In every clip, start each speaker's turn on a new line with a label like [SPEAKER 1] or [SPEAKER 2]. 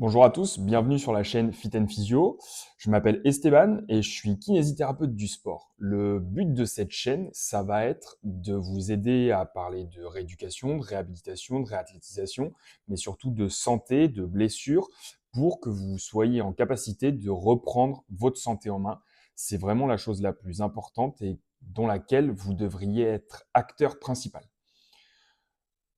[SPEAKER 1] Bonjour à tous, bienvenue sur la chaîne Fit and Physio. Je m'appelle Esteban et je suis kinésithérapeute du sport. Le but de cette chaîne, ça va être de vous aider à parler de rééducation, de réhabilitation, de réathlétisation, mais surtout de santé, de blessures, pour que vous soyez en capacité de reprendre votre santé en main. C'est vraiment la chose la plus importante et dans laquelle vous devriez être acteur principal.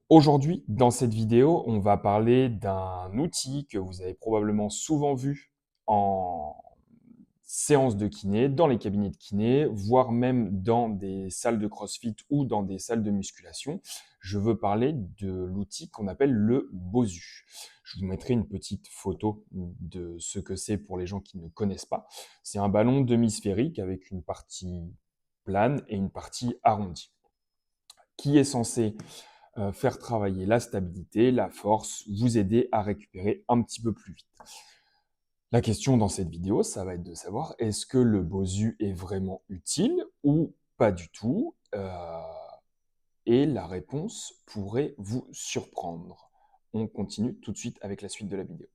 [SPEAKER 1] Aujourd'hui, dans cette vidéo, on va parler d'un outil que vous avez probablement souvent vu en séance de kiné, dans les cabinets de kiné, voire même dans des salles de CrossFit ou dans des salles de musculation. Je veux parler de l'outil qu'on appelle le Bosu. Je vous mettrai une petite photo de ce que c'est pour les gens qui ne connaissent pas. C'est un ballon demi-sphérique avec une partie plane et une partie arrondie, qui est censé faire travailler la stabilité, la force, vous aider à récupérer un petit peu plus vite. La question dans cette vidéo, ça va être de savoir est-ce que le Bosu est vraiment utile ou pas du tout et la réponse pourrait vous surprendre. On continue tout de suite avec la suite de la vidéo.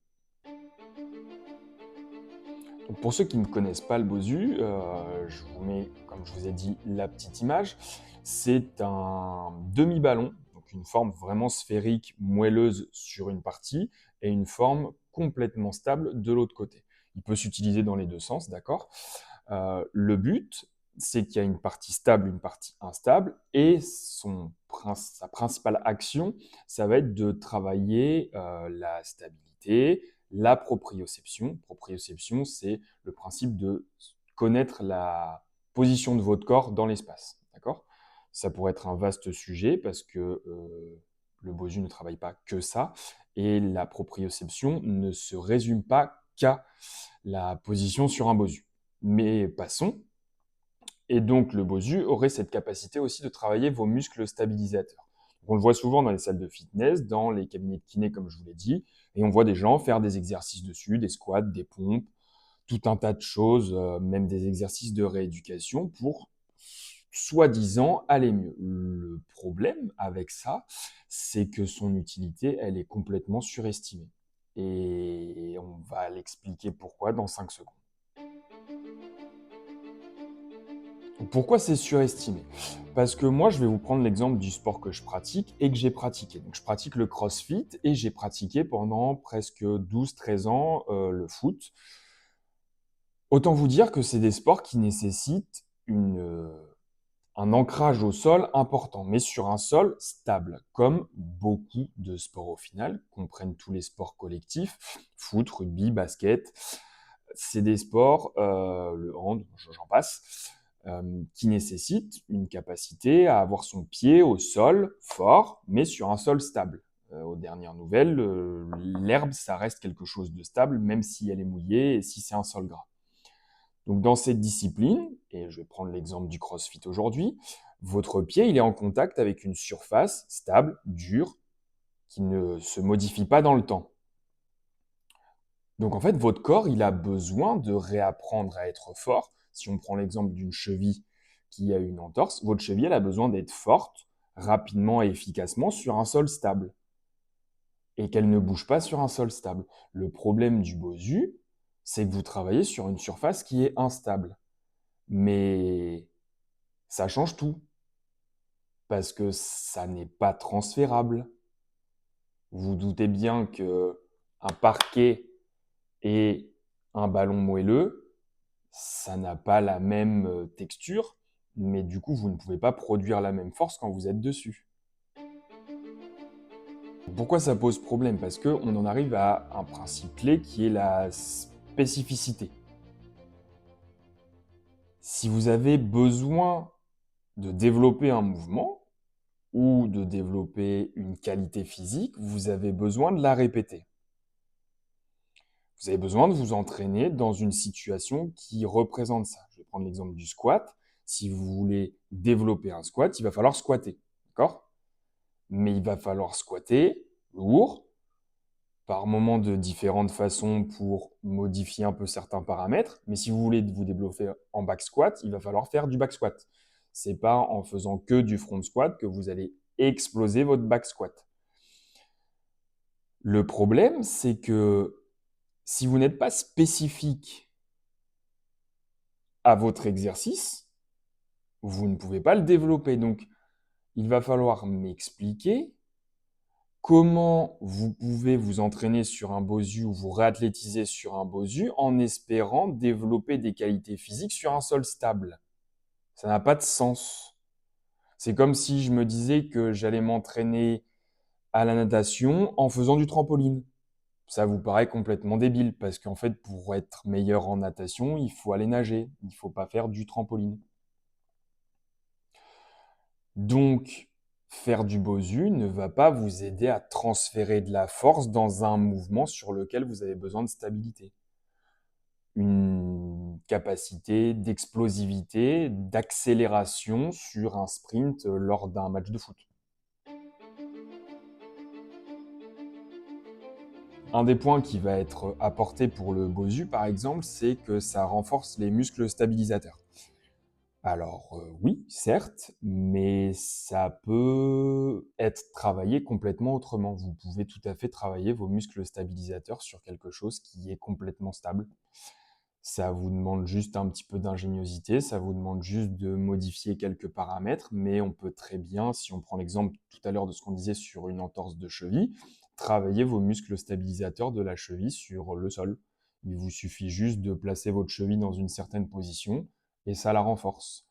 [SPEAKER 1] Donc pour ceux qui ne connaissent pas le Bosu, je vous mets, comme je vous ai dit, la petite image. C'est un demi-ballon, donc une forme vraiment sphérique, moelleuse sur une partie, et une forme complètement stable de l'autre côté. Il peut s'utiliser dans les deux sens, d'accord. Le but, c'est qu'il y a une partie stable, une partie instable, et sa principale action, ça va être de travailler la stabilité, la proprioception. Proprioception, c'est le principe de connaître la position de votre corps dans l'espace. D'accord. Ça pourrait être un vaste sujet parce que le Bosu ne travaille pas que ça. Et la proprioception ne se résume pas qu'à la position sur un Bosu. Mais passons. Et donc, le Bosu aurait cette capacité aussi de travailler vos muscles stabilisateurs. On le voit souvent dans les salles de fitness, dans les cabinets de kiné, comme je vous l'ai dit, et on voit des gens faire des exercices dessus, des squats, des pompes, tout un tas de choses, même des exercices de rééducation pour soi-disant aller mieux. Le problème avec ça, c'est que son utilité, elle est complètement surestimée. Et on va l'expliquer pourquoi dans 5 secondes. Pourquoi c'est surestimé? Parce que moi, je vais vous prendre l'exemple du sport que je pratique et que j'ai pratiqué. Donc, je pratique le CrossFit et j'ai pratiqué pendant presque 12-13 ans le foot. Autant vous dire que c'est des sports qui nécessitent un ancrage au sol important, mais sur un sol stable, comme beaucoup de sports au final, comprennent tous les sports collectifs, foot, rugby, basket. C'est des sports, le hand, j'en passe, qui nécessitent une capacité à avoir son pied au sol fort, mais sur un sol stable. Aux dernières nouvelles, l'herbe, ça reste quelque chose de stable, même si elle est mouillée et si c'est un sol gras. Donc dans cette discipline, et je vais prendre l'exemple du CrossFit aujourd'hui, votre pied, il est en contact avec une surface stable, dure, qui ne se modifie pas dans le temps. Donc en fait, votre corps, il a besoin de réapprendre à être fort. Si on prend l'exemple d'une cheville qui a une entorse, votre cheville, elle a besoin d'être forte, rapidement et efficacement sur un sol stable. Et qu'elle ne bouge pas sur un sol stable. Le problème du Bosu, c'est que vous travaillez sur une surface qui est instable. Mais ça change tout. Parce que ça n'est pas transférable. Vous vous doutez bien que un parquet et un ballon moelleux, ça n'a pas la même texture, mais du coup, vous ne pouvez pas produire la même force quand vous êtes dessus. Pourquoi ça pose problème? Parce qu'on en arrive à un principe clé qui est la spécificité. Si vous avez besoin de développer un mouvement ou de développer une qualité physique, vous avez besoin de la répéter. Vous avez besoin de vous entraîner dans une situation qui représente ça. Je vais prendre l'exemple du squat. Si vous voulez développer un squat, il va falloir squatter. D'accord? Mais il va falloir squatter lourd, par moments de différentes façons pour modifier un peu certains paramètres. Mais si vous voulez vous développer en back squat, il va falloir faire du back squat. C'est pas en faisant que du front squat que vous allez exploser votre back squat. Le problème, c'est que Si vous n'êtes pas spécifique à votre exercice, vous ne pouvez pas le développer. Donc, il va falloir m'expliquer comment vous pouvez vous entraîner sur un Bosu ou vous réathlétiser sur un Bosu en espérant développer des qualités physiques sur un sol stable. Ça n'a pas de sens. C'est comme si je me disais que j'allais m'entraîner à la natation en faisant du trampoline. Ça vous paraît complètement débile parce qu'en fait, pour être meilleur en natation, il faut aller nager. Il ne faut pas faire du trampoline. Donc, faire du Bosu ne va pas vous aider à transférer de la force dans un mouvement sur lequel vous avez besoin de stabilité. Une capacité d'explosivité, d'accélération sur un sprint lors d'un match de foot. Un des points qui va être apporté pour le Bosu, par exemple, c'est que ça renforce les muscles stabilisateurs. Alors oui, certes, mais ça peut être travaillé complètement autrement. Vous pouvez tout à fait travailler vos muscles stabilisateurs sur quelque chose qui est complètement stable. Ça vous demande juste un petit peu d'ingéniosité, ça vous demande juste de modifier quelques paramètres, mais on peut très bien, si on prend l'exemple tout à l'heure de ce qu'on disait sur une entorse de cheville, travailler vos muscles stabilisateurs de la cheville sur le sol. Il vous suffit juste de placer votre cheville dans une certaine position et ça la renforce.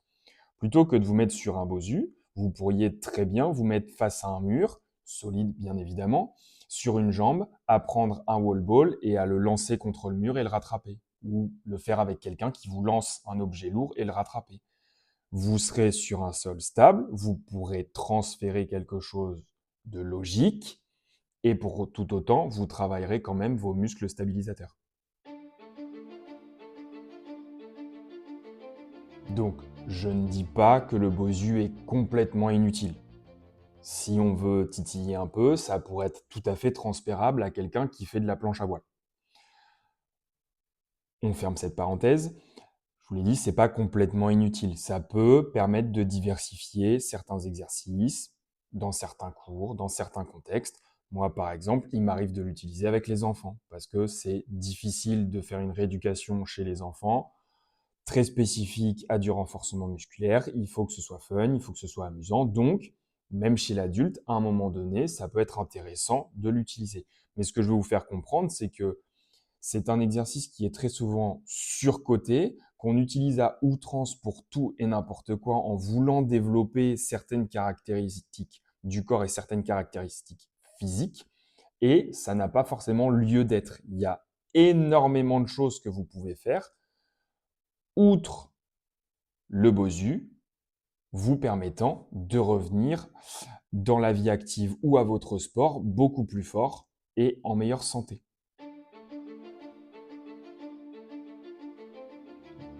[SPEAKER 1] Plutôt que de vous mettre sur un Bosu, vous pourriez très bien vous mettre face à un mur, solide bien évidemment, sur une jambe, à prendre un wall ball et à le lancer contre le mur et le rattraper. Ou le faire avec quelqu'un qui vous lance un objet lourd et le rattraper. Vous serez sur un sol stable, vous pourrez transférer quelque chose de logique et pour tout autant, vous travaillerez quand même vos muscles stabilisateurs. Donc, je ne dis pas que le Bosu est complètement inutile. Si on veut titiller un peu, ça pourrait être tout à fait transférable à quelqu'un qui fait de la planche à voile. On ferme cette parenthèse. Je vous l'ai dit, c'est pas complètement inutile. Ça peut permettre de diversifier certains exercices dans certains cours, dans certains contextes. Moi, par exemple, il m'arrive de l'utiliser avec les enfants parce que c'est difficile de faire une rééducation chez les enfants très spécifique à du renforcement musculaire. Il faut que ce soit fun, il faut que ce soit amusant. Donc, même chez l'adulte, à un moment donné, ça peut être intéressant de l'utiliser. Mais ce que je veux vous faire comprendre, c'est que c'est un exercice qui est très souvent surcoté, qu'on utilise à outrance pour tout et n'importe quoi en voulant développer certaines caractéristiques du corps et certaines caractéristiques physiques. Et ça n'a pas forcément lieu d'être. Il y a énormément de choses que vous pouvez faire, outre le Bosu, vous permettant de revenir dans la vie active ou à votre sport beaucoup plus fort et en meilleure santé.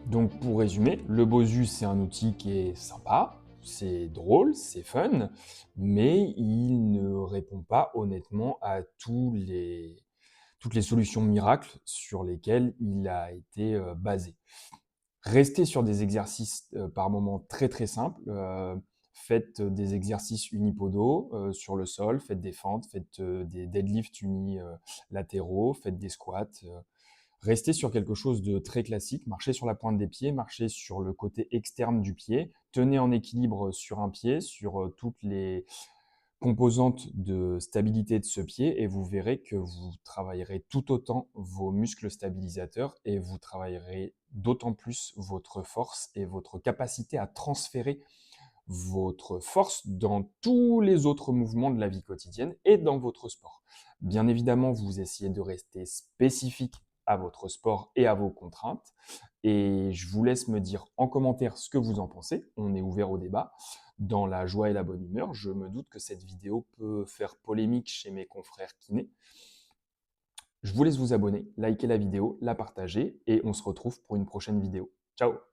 [SPEAKER 1] Donc pour résumer, le Bosu, c'est un outil qui est sympa, c'est drôle, c'est fun, mais il ne répond pas honnêtement à toutes les solutions miracles sur lesquelles il a été basé. Restez sur des exercices par moments très très simples. Faites des exercices unipodo sur le sol, faites des fentes, faites des deadlifts unilatéraux, faites des squats. Restez sur quelque chose de très classique, marchez sur la pointe des pieds, marchez sur le côté externe du pied, tenez en équilibre sur un pied, sur toutes les composantes de stabilité de ce pied et vous verrez que vous travaillerez tout autant vos muscles stabilisateurs et vous travaillerez d'autant plus votre force et votre capacité à transférer votre force dans tous les autres mouvements de la vie quotidienne et dans votre sport. Bien évidemment, vous essayez de rester spécifique à votre sport et à vos contraintes. Et je vous laisse me dire en commentaire ce que vous en pensez. On est ouvert au débat. Dans la joie et la bonne humeur, je me doute que cette vidéo peut faire polémique chez mes confrères kinés. Je vous laisse vous abonner, liker la vidéo, la partager et on se retrouve pour une prochaine vidéo. Ciao!